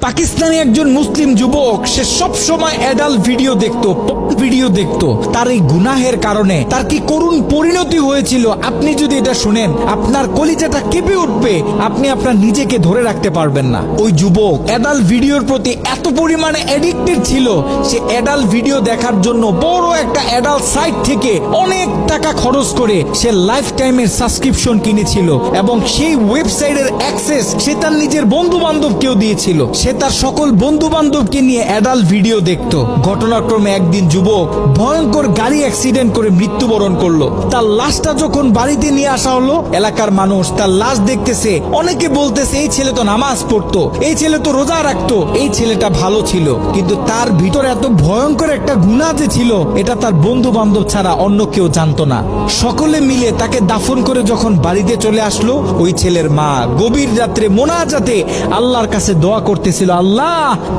পাকিস্তানি একজন মুসলিম যুবক, সে সব সময় অ্যাডাল্ট ভিডিও দেখতো। তার এই গুনাহের কারণে তার কি করুণ পরিণতি হয়েছিল আপনি যদি এটা শুনেন আপনার কলিজাটা কেঁপে উঠবে, আপনি আপনার নিজেকে ধরে রাখতে পারবেন না। ওই যুবক অ্যাডাল্ট ভিডিওর প্রতি এত পরিমাণে অ্যাডিক্টেড ছিল, সে অ্যাডাল্ট ভিডিও দেখার জন্য বড় একটা অ্যাডাল্ট সাইট থেকে অনেক টাকা খরচ করে সে লাইফ টাইমের সাবস্ক্রিপশন কিনেছিল এবং সেই ওয়েবসাইটের অ্যাক্সেস সে তার নিজের বন্ধু বান্ধবকেও দিয়েছিল। সে তার সকল বন্ধু বান্ধবকে নিয়ে অ্যাডাল্ট ভিডিও দেখতো। ঘটনাক্রমে একদিন যুবক ভয়ঙ্কর গাড়ি অ্যাক্সিডেন্ট করে মৃত্যুবরণ করলো। তার লাশটা যখন বাড়িতে নিয়ে আসা হলো, এলাকার মানুষ তার লাশ দেখতেছে, অনেকে বলতেছে এই ছেলে তো নামাজ পড়তো, এই ছেলে তো রোজা রাখতো, এই ছেলেটা ভালো ছিল। কিন্তু তার ভিতরে এত ভয়ঙ্কর একটা গুনাহ যে ছিল, এটা তার বন্ধু বান্ধব ছাড়া অন্য কেউ জানতো না। সকলে মিলে তাকে দাফন করে যখন বাড়িতে চলে আসলো, ওই ছেলের মা গভীর রাত্রে মোনাজাতে আল্লাহর কাছে দোয়া করতেছিল, আল্লাহ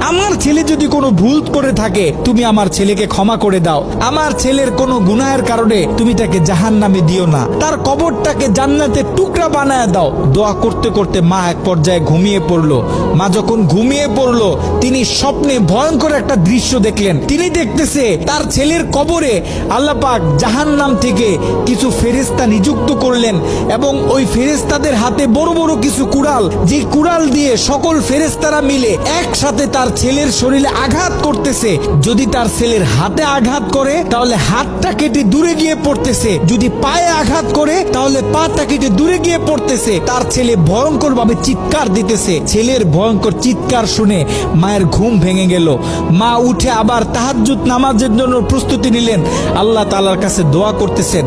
আমার ছেলে যদি কোনো ভুল করে থাকে তুমি আমার ছেলেকে ক্ষমা করে দাও, আমার ছেলের কোনো গুনাহের কারণে তুমি তাকে জাহান্নামে দিও না, তার কবরটাকে জান্নাতের টুকরা বানায় দাও। দোয়া করতে করতে মা এক পর্যায়ে ঘুমিয়ে পড়লো। মা যখন ঘুমিয়ে পড়লো, তিনি স্বপ্নে ভয়ঙ্কর একটা দৃশ্য দেখলেন। তিনি দেখতেছে তার ছেলের কবরে আল্লাহ পাক জাহান্নাম থেকে কিছু ফেরেশতা নিযুক্ত করলেন এবং ওই ফেরেশতাদের হাতে বড় বড় কিছু কুড়াল, যে কুড়াল দিয়ে সকল ফেরেশতারা মিলে একসাথে তার ছেলের শরীরে আঘাত করতেছে। যদি তার ছেলের হাতে আঘাত করে তাহলে হাতটা কেটে দূরে গিয়ে পড়তেছে, যদি পায়ে আঘাত করে তাহলে পাটা কেটে দূরে গিয়ে পড়তেছে। তার ছেলে ভয়ঙ্কর ভাবে চিৎকার দিতেছে। ছেলের ভয়ঙ্কর চিৎকার শুনে মায়ের ঘুম ভেঙে গেল। মা উঠে আবার তাহাজ্জুদ নামাজের জন্য প্রস্তুতি নিলেন, আল্লাহ তাআলার কাছে দোয়া করতেছেন।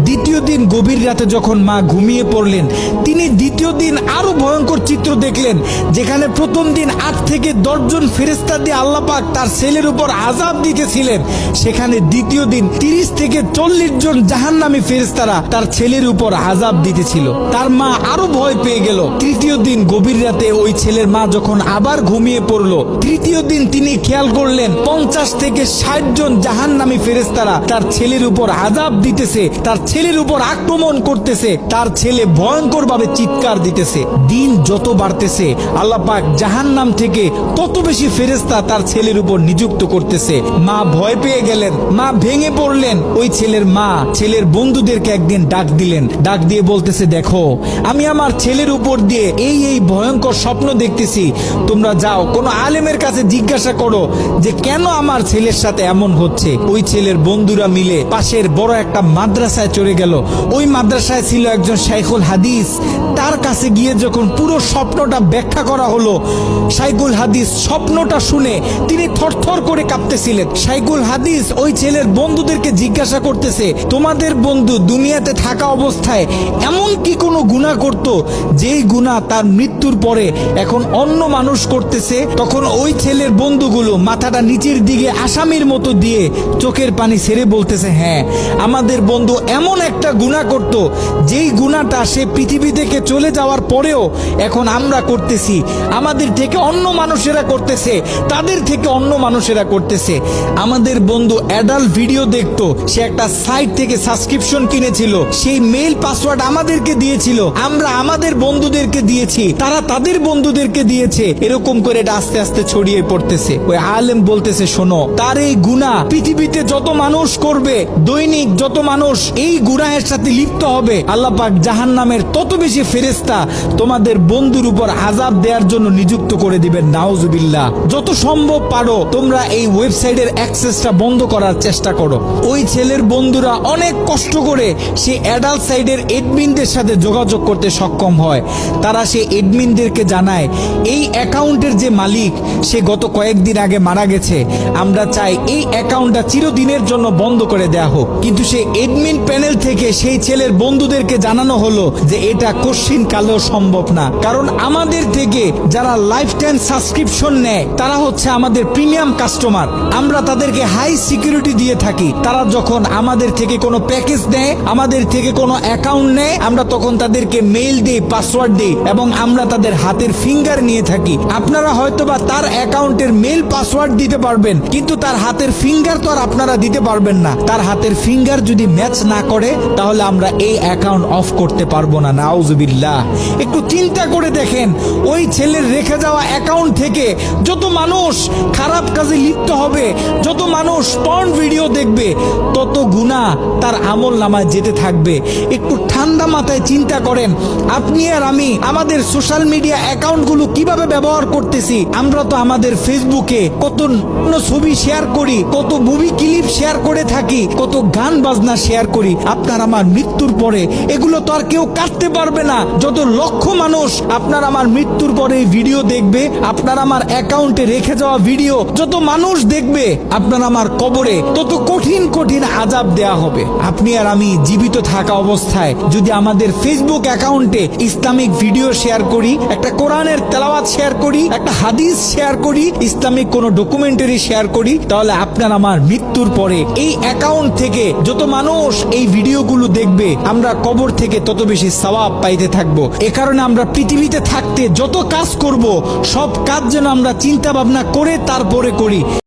দ্বিতীয় দিন গভীর রাতে যখন মা ঘুমিয়ে পড়লেন, তিনি দ্বিতীয় দিন আরো ভয়ঙ্কর চিত্র দেখলেন। যেখানে প্রথম দিন 8 থেকে 10 জন ফেরেশতা দিয়ে আল্লাহ পাক তার ছেলের উপর আযাব দিতেছিলেন, সেখানে দ্বিতীয় দিন 30 থেকে 40 জন জাহান্নামী ফেরেশতারা তার ছেলের উপর আযাব দিতেছিল। তার মা আরো ভয় পেয়ে গেল। তৃতীয় দিন গভীর রাতে ওই ছেলের মা যখন আবার ঘুমিয়ে পড়লো, তৃতীয় দিন তিনি খেয়াল করলেন 50 থেকে 60 জন জাহান্নামী ফেরেশতারা তার ছেলের উপর আযাব দিতেছে, তার ছেলের উপর আক্রমণ করতেছে। তার ছেলে ভয়ঙ্কর ভাবে চিৎকার দিতেছে। দিন যত বাড়তেছে আল্লাহ পাক জাহান্নাম থেকে তত বেশি ফেরেশতা তার ছেলের উপর নিযুক্ত করতেছে। মা ভয় পেয়ে গেলেন, মা ভেঙে পড়লেন। ওই ছেলের মা ছেলের বন্ধুদেরকে একদিন ডাক দিলেন, ডাক দিয়ে বলতেছে, দেখো আমি আমার ছেলের উপর দিয়ে এই ভয়ঙ্কর স্বপ্ন দেখতেছি, তোমরা যাও কোনো আলেমের কাছে জিজ্ঞাসা করো যে কেন আমার ছেলের সাথে এমন হচ্ছে। ওই ছেলের বন্ধুরা মিলে পাশের বড় একটা মাদ্রাসায় চলে গেল। ওই মাদ্রাসায় ছিল একজন শাইখুল হাদিস। তার কাছে গিয়ে যখন পুরো স্বপ্নটা ব্যাখ্যা করা হলো, শাইখুল হাদিস স্বপ্নটা শুনে তিনি থরথর করে কাঁপতেছিলেন। শাইখুল হাদিস ওই ছেলের বন্ধুদেরকে জিজ্ঞাসা করতেছে, তোমাদের বন্ধু দুনিয়াতে থাকা অবস্থায় এমন কি কোনো গুনাহ করত যেই গুনাহ তার মৃত্যুর পরে এখন অন্য মানুষ করতেছে? তখন ওই ছেলের বন্ধুগুলো মাথাটা নিচের দিকে আসামির মতো দিয়ে চোখের পানি ছেড়ে বলতেছে, হ্যাঁ আমাদের বন্ধু এমন একটা গুনাহ করত যেই গুনাহটা সে পৃথিবী থেকে চলে যাওয়ার পরেও এখন আমরা করতেছি, আমাদের থেকে অন্য মানুষেরা করতেছে, তাদের থেকে অন্য মানুষেরা করতেছে। আমাদের বন্ধু অ্যাডাল্ট ভিডিও দেখতো, সে একটা সাইট থেকে সাবস্ক্রিপশন কিনেছিল, সেই মেইল পাসওয়ার্ড আমাদেরকে দিয়েছিল, আমরা আমাদের বন্ধুদেরকে দিয়েছি, তারা তাদের বন্ধুদেরকে দিয়েছে। এরকম করে এটা আস্তে আস্তে ছড়িয়ে পড়তেছে। ওই আলেম বলতেছে, শোনো, তার এই গুনাহ পৃথিবীতে যত মানুষ করবে, দৈনিক যত মানুষ এই গুনাহের সাথে লিপ্ত হবে, আল্লাহ পাক জাহান্নামের তত বেশি ফেরেশতা তোমাদের বন্ধুর উপর আযাব দেওয়ার জন্য নিযুক্ত করে দিবেন। নাউজুবিল্লাহ। যত সম্ভব পারো তোমরা এই ওয়েবসাইটের অ্যাক্সেসটা বন্ধ করার চেষ্টা করো। ওই ছেলের বন্ধুরা অনেক কষ্ট করে সেই অ্যাডাল্ট সাইটের এডমিনদের সাথে যোগাযোগ করতে সক্ষম হয়। তারা সেই এডমিনদেরকে জানায়, এই অ্যাকাউন্টের যে মালিক সে গত কয়েকদিন আগে মারা গেছে, আমরা চাই এই অ্যাকাউন্টটা চিরদিনের জন্য বন্ধ করে দেয়া হোক। কিন্তু সেই এডমিন প্যানেল থেকে সেই ছেলের বন্ধুদেরকে জানানো হলো যে এটা কোশ্চিন কালেও সম্ভব না, কারণ আমাদের থেকে যারা লাইফ টাইম সাবস্ক্রিপশন নেয় তারা হচ্ছে আমাদের প্রিমিয়াম কাস্টমার, আমরা তাদেরকে হাই সিকিউরিটি দিয়ে থাকি। তারা যখন আমাদের থেকে কোনো প্যাকেজ নেয়, আমাদের থেকে কোনো অ্যাকাউন্ট নেয়, আমরা তখন তাদেরকে মেইল দিই, পাসওয়ার্ড দিই এবং আমরা তাদের হাতের ফিঙ্গার নিয়ে থাকি। আপনারা হয়তোবা তার অ্যাকাউন্টের মেইল পাসওয়ার্ড দিতে পারবেন, কিন্তু তার হাতের ফিঙ্গার তো আর আপনারা দিতে পারবেন না। তার হাতের ফিঙ্গার যদি ম্যাচ না করে তাহলে আমরা এই অ্যাকাউন্ট অফ করতে পারবো না। নাউজুবিল্লাহ। একটু চিন্তা করে দেখেন, ওই ছেলের রেখে যাওয়া অ্যাকাউন্ট থেকে যত মানুষ খারাপ কাজে লিপ্ত হবে, যত মানুষ পর্ন ভিডিও দেখবে, তত গুনাহ তার আমল নামায় যেতে থাকবে। একটু ঠান্ডা মাথায় চিন্তা করেন, আপনি আর আমি আমাদের সোশ্যাল মিডিয়া অ্যাকাউন্টগুলো কিভাবে ব্যবহার করতেছি। আমরা তো আমাদের ফেসবুকে কত ছবি শেয়ার করি, কত মুভি ক্লিপ শেয়ার করে থাকি, কত গান বাজনা শেয়ার করি। আপনার আমার মৃত্যুর পরে এগুলো তো আর কেউ কাটতে পারবে না। যত লক্ষ মানুষ আপনার আমার মৃত্যুর পরে এই ভিডিও দেখবে, আপনার আমার অ্যাকাউন্টে রেখে যাওয়া ভিডিও যত মানুষ দেখবে, আপনার আমার কবরে তত কঠিন কঠিন আযাব দেয়া হবে। আপনি আর আমি জীবিত থাকা অবস্থায় যদি আমাদের ফেসবুক অ্যাকাউন্টে ইসলামিক ভিডিও শেয়ার করি, একটা কোরআনের তেলাওয়াত শেয়ার করি, একটা হাদিস শেয়ার করি, ইসলামিক কোনো ডকুমেন্টারি শেয়ার করি, তাহলে আপনার আমার মৃত্যুর পরে এই অ্যাকাউন্ট থেকে যত মানুষ এই ভিডিওগুলো দেখবে, আমরা কবর থেকে তত বেশি সওয়াব পাইতে থাকবো। এ কারণে আমরা পৃথিবীতে থাকতে যত কাজ করব, সব কাজ যেন আমরা চিন্তা ভাবনা করে তারপরে করি।